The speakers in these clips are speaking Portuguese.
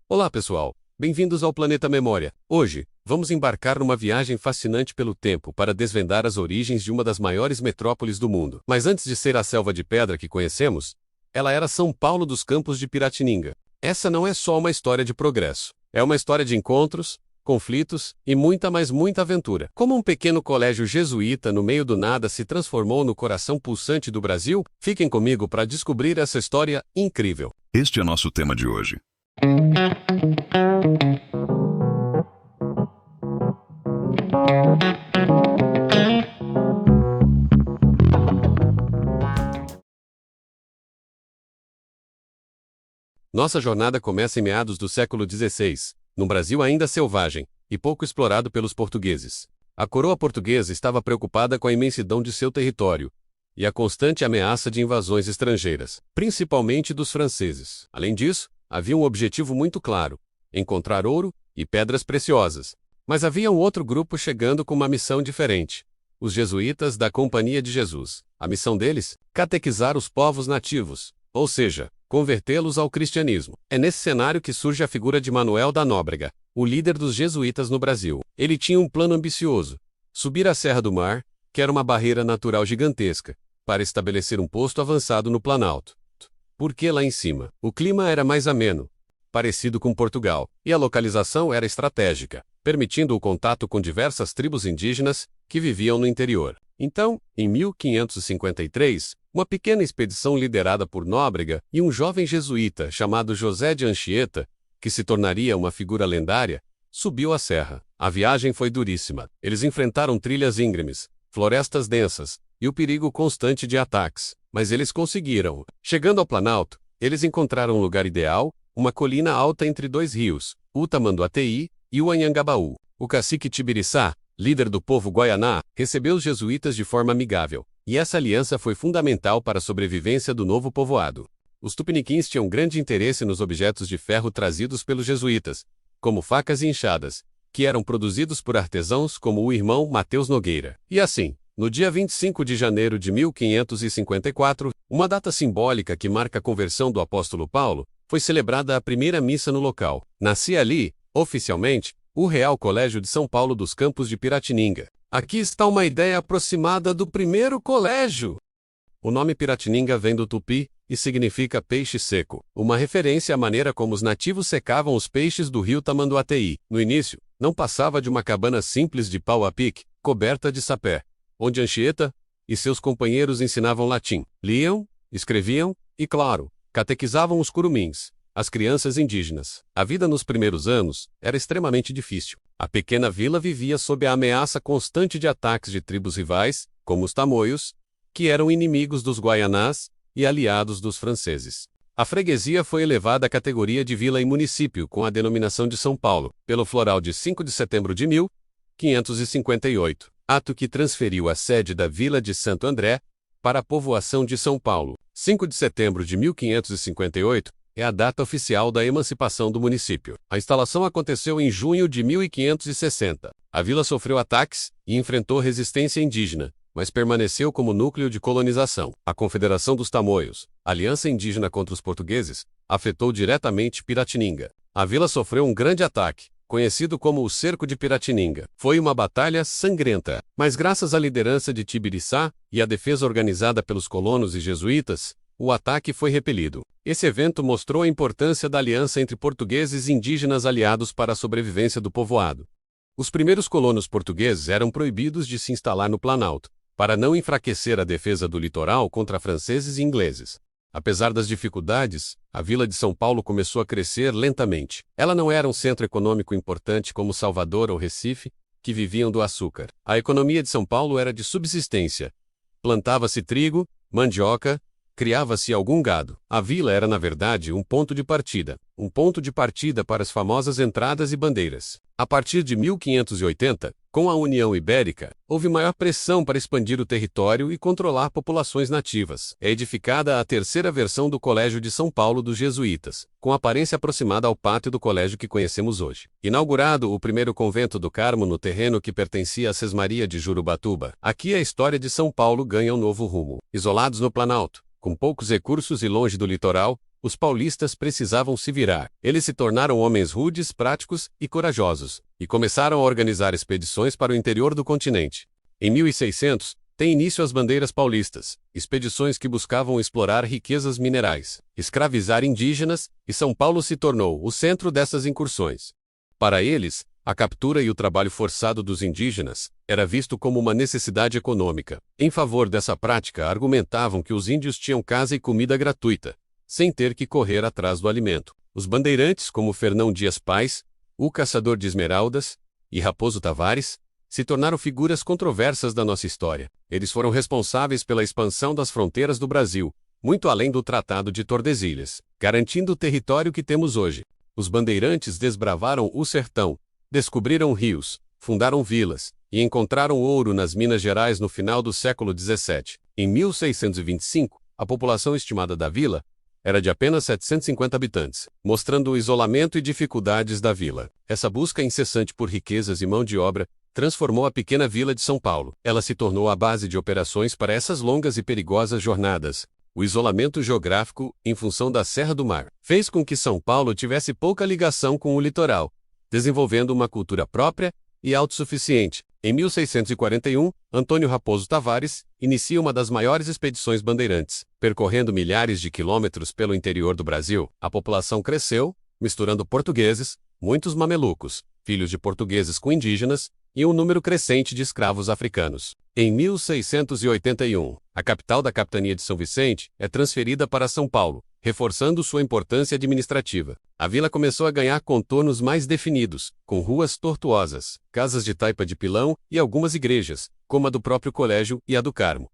Olá, pessoal! Bem-vindos ao Planeta Memória. Hoje, vamos embarcar numa viagem fascinante pelo tempo para desvendar as origens de uma das maiores metrópoles do mundo. Mas antes de ser a selva de pedra que conhecemos, ela era São Paulo dos Campos de Piratininga. Essa não é só uma história de progresso. É uma história de encontros, conflitos e muita aventura. Como um pequeno colégio jesuíta no meio do nada se transformou no coração pulsante do Brasil? Fiquem comigo para descobrir essa história incrível. Este é nosso tema de hoje. Nossa jornada começa em meados do século XVI, num Brasil ainda selvagem e pouco explorado pelos portugueses. A coroa portuguesa estava preocupada com a imensidão de seu território e a constante ameaça de invasões estrangeiras, principalmente dos franceses. Além disso, havia um objetivo muito claro: encontrar ouro e pedras preciosas. Mas havia um outro grupo chegando com uma missão diferente: os jesuítas da Companhia de Jesus. A missão deles? Catequizar os povos nativos, ou seja, convertê-los ao cristianismo. É nesse cenário que surge a figura de Manuel da Nóbrega, o líder dos jesuítas no Brasil. Ele tinha um plano ambicioso: subir a Serra do Mar, que era uma barreira natural gigantesca, para estabelecer um posto avançado no Planalto. Porque lá em cima, o clima era mais ameno, parecido com Portugal, e a localização era estratégica, permitindo o contato com diversas tribos indígenas que viviam no interior. Então, em 1553, uma pequena expedição liderada por Nóbrega e um jovem jesuíta chamado José de Anchieta, que se tornaria uma figura lendária, subiu a serra. A viagem foi duríssima. Eles enfrentaram trilhas íngremes, florestas densas e o perigo constante de ataques. Mas eles conseguiram. Chegando ao Planalto, eles encontraram um lugar ideal, uma colina alta entre dois rios, o Tamanduateí e o Anhangabaú. O cacique Tibiriçá, líder do povo Guaianá, recebeu os jesuítas de forma amigável, e essa aliança foi fundamental para a sobrevivência do novo povoado. Os tupiniquins tinham grande interesse nos objetos de ferro trazidos pelos jesuítas, como facas e enxadas, que eram produzidos por artesãos como o irmão Mateus Nogueira. E assim, no dia 25 de janeiro de 1554, uma data simbólica que marca a conversão do apóstolo Paulo, foi celebrada a primeira missa no local. Nascia ali, oficialmente, o Real Colégio de São Paulo dos Campos de Piratininga. Aqui está uma ideia aproximada do primeiro colégio. O nome Piratininga vem do tupi e significa peixe seco, uma referência à maneira como os nativos secavam os peixes do rio Tamanduateí. No início, não passava de uma cabana simples de pau a pique, coberta de sapé, onde Anchieta e seus companheiros ensinavam latim, liam, escreviam e, claro, catequizavam os curumins, as crianças indígenas. A vida nos primeiros anos era extremamente difícil. A pequena vila vivia sob a ameaça constante de ataques de tribos rivais, como os tamoios, que eram inimigos dos guaianás e aliados dos franceses. A freguesia foi elevada à categoria de vila e município com a denominação de São Paulo, pelo floral de 5 de setembro de 1558. Ato que transferiu a sede da Vila de Santo André para a povoação de São Paulo. 5 de setembro de 1558 é a data oficial da emancipação do município. A instalação aconteceu em junho de 1560. A vila sofreu ataques e enfrentou resistência indígena, mas permaneceu como núcleo de colonização. A Confederação dos Tamoios, aliança indígena contra os portugueses, afetou diretamente Piratininga. A vila sofreu um grande ataque, conhecido como o Cerco de Piratininga. Foi uma batalha sangrenta, mas graças à liderança de Tibiriçá e à defesa organizada pelos colonos e jesuítas, o ataque foi repelido. Esse evento mostrou a importância da aliança entre portugueses e indígenas aliados para a sobrevivência do povoado. Os primeiros colonos portugueses eram proibidos de se instalar no Planalto, para não enfraquecer a defesa do litoral contra franceses e ingleses. Apesar das dificuldades, a vila de São Paulo começou a crescer lentamente. Ela não era um centro econômico importante como Salvador ou Recife, que viviam do açúcar. A economia de São Paulo era de subsistência. Plantava-se trigo, mandioca, criava-se algum gado. A vila era, na verdade, um ponto de partida para as famosas entradas e bandeiras. A partir de 1580, com a União Ibérica, houve maior pressão para expandir o território e controlar populações nativas. É edificada a terceira versão do Colégio de São Paulo dos Jesuítas, com aparência aproximada ao pátio do colégio que conhecemos hoje. Inaugurado o primeiro convento do Carmo no terreno que pertencia a Sesmaria de Jurubatuba, aqui a história de São Paulo ganha um novo rumo. Isolados no Planalto, com poucos recursos e longe do litoral, os paulistas precisavam se virar. Eles se tornaram homens rudes, práticos e corajosos, e começaram a organizar expedições para o interior do continente. Em 1600, tem início as bandeiras paulistas, expedições que buscavam explorar riquezas minerais, escravizar indígenas, e São Paulo se tornou o centro dessas incursões. Para eles, a captura e o trabalho forçado dos indígenas era visto como uma necessidade econômica. Em favor dessa prática, argumentavam que os índios tinham casa e comida gratuita, sem ter que correr atrás do alimento. Os bandeirantes, como Fernão Dias Pais, o Caçador de Esmeraldas e Raposo Tavares, se tornaram figuras controversas da nossa história. Eles foram responsáveis pela expansão das fronteiras do Brasil, muito além do Tratado de Tordesilhas, garantindo o território que temos hoje. Os bandeirantes desbravaram o sertão, descobriram rios, fundaram vilas e encontraram ouro nas Minas Gerais no final do século XVII. Em 1625, a população estimada da vila era de apenas 750 habitantes, mostrando o isolamento e dificuldades da vila. Essa busca incessante por riquezas e mão de obra transformou a pequena vila de São Paulo. Ela se tornou a base de operações para essas longas e perigosas jornadas. O isolamento geográfico, em função da Serra do Mar, fez com que São Paulo tivesse pouca ligação com o litoral, desenvolvendo uma cultura própria e autossuficiente. Em 1641, Antônio Raposo Tavares inicia uma das maiores expedições bandeirantes. Percorrendo milhares de quilômetros pelo interior do Brasil, a população cresceu, misturando portugueses, muitos mamelucos, filhos de portugueses com indígenas, e um número crescente de escravos africanos. Em 1681, a capital da capitania de São Vicente é transferida para São Paulo, reforçando sua importância administrativa. A vila começou a ganhar contornos mais definidos, com ruas tortuosas, casas de taipa de pilão e algumas igrejas, como a do próprio colégio e a do Carmo.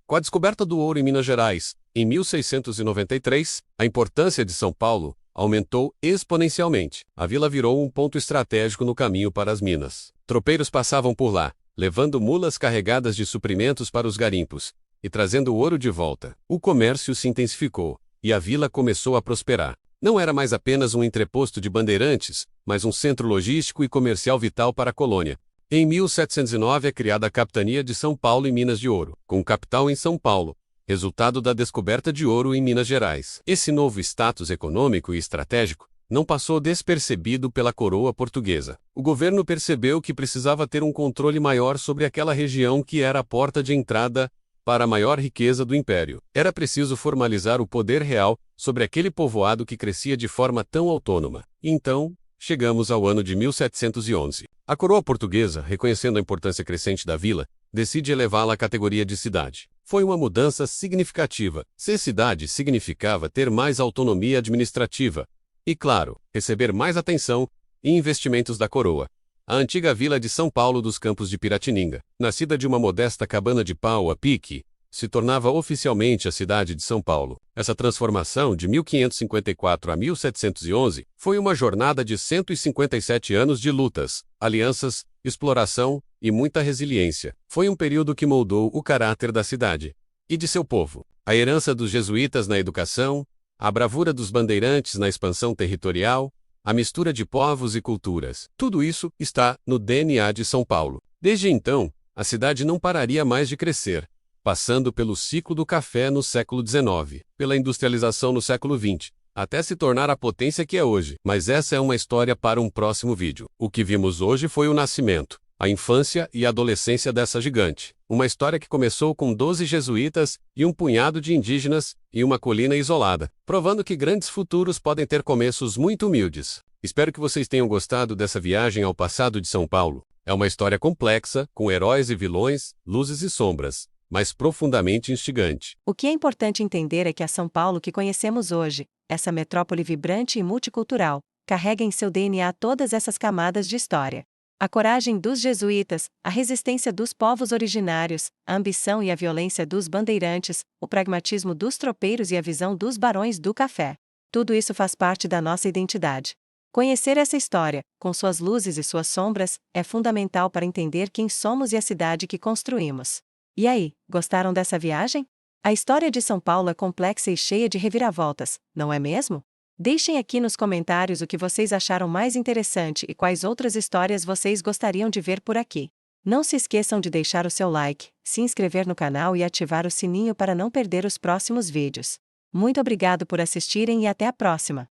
Com a descoberta do ouro em Minas Gerais, em 1693, a importância de São Paulo aumentou exponencialmente. A vila virou um ponto estratégico no caminho para as minas. Tropeiros passavam por lá, levando mulas carregadas de suprimentos para os garimpos e trazendo o ouro de volta. O comércio se intensificou e a vila começou a prosperar. Não era mais apenas um entreposto de bandeirantes, mas um centro logístico e comercial vital para a colônia. Em 1709 é criada a Capitania de São Paulo e Minas de Ouro, com capital em São Paulo, resultado da descoberta de ouro em Minas Gerais. Esse novo status econômico e estratégico não passou despercebido pela coroa portuguesa. O governo percebeu que precisava ter um controle maior sobre aquela região que era a porta de entrada para a maior riqueza do império. Era preciso formalizar o poder real sobre aquele povoado que crescia de forma tão autônoma. Então, chegamos ao ano de 1711. A coroa portuguesa, reconhecendo a importância crescente da vila, decide elevá-la à categoria de cidade. Foi uma mudança significativa. Ser cidade significava ter mais autonomia administrativa e, claro, receber mais atenção e investimentos da coroa. A antiga vila de São Paulo dos Campos de Piratininga, nascida de uma modesta cabana de pau a pique, se tornava oficialmente a cidade de São Paulo. Essa transformação de 1554 a 1711 foi uma jornada de 157 anos de lutas, alianças, exploração e muita resiliência. Foi um período que moldou o caráter da cidade e de seu povo. A herança dos jesuítas na educação, a bravura dos bandeirantes na expansão territorial, a mistura de povos e culturas. Tudo isso está no DNA de São Paulo. Desde então, a cidade não pararia mais de crescer, passando pelo ciclo do café no século XIX, pela industrialização no século XX, até se tornar a potência que é hoje. Mas essa é uma história para um próximo vídeo. O que vimos hoje foi o nascimento, a infância e a adolescência dessa gigante. Uma história que começou com 12 jesuítas e um punhado de indígenas e uma colina isolada, provando que grandes futuros podem ter começos muito humildes. Espero que vocês tenham gostado dessa viagem ao passado de São Paulo. É uma história complexa, com heróis e vilões, luzes e sombras, mas profundamente instigante. O que é importante entender é que a São Paulo que conhecemos hoje, essa metrópole vibrante e multicultural, carrega em seu DNA todas essas camadas de história. A coragem dos jesuítas, a resistência dos povos originários, a ambição e a violência dos bandeirantes, o pragmatismo dos tropeiros e a visão dos barões do café. Tudo isso faz parte da nossa identidade. Conhecer essa história, com suas luzes e suas sombras, é fundamental para entender quem somos e a cidade que construímos. E aí, gostaram dessa viagem? A história de São Paulo é complexa e cheia de reviravoltas, não é mesmo? Deixem aqui nos comentários o que vocês acharam mais interessante e quais outras histórias vocês gostariam de ver por aqui. Não se esqueçam de deixar o seu like, se inscrever no canal e ativar o sininho para não perder os próximos vídeos. Muito obrigado por assistirem e até a próxima!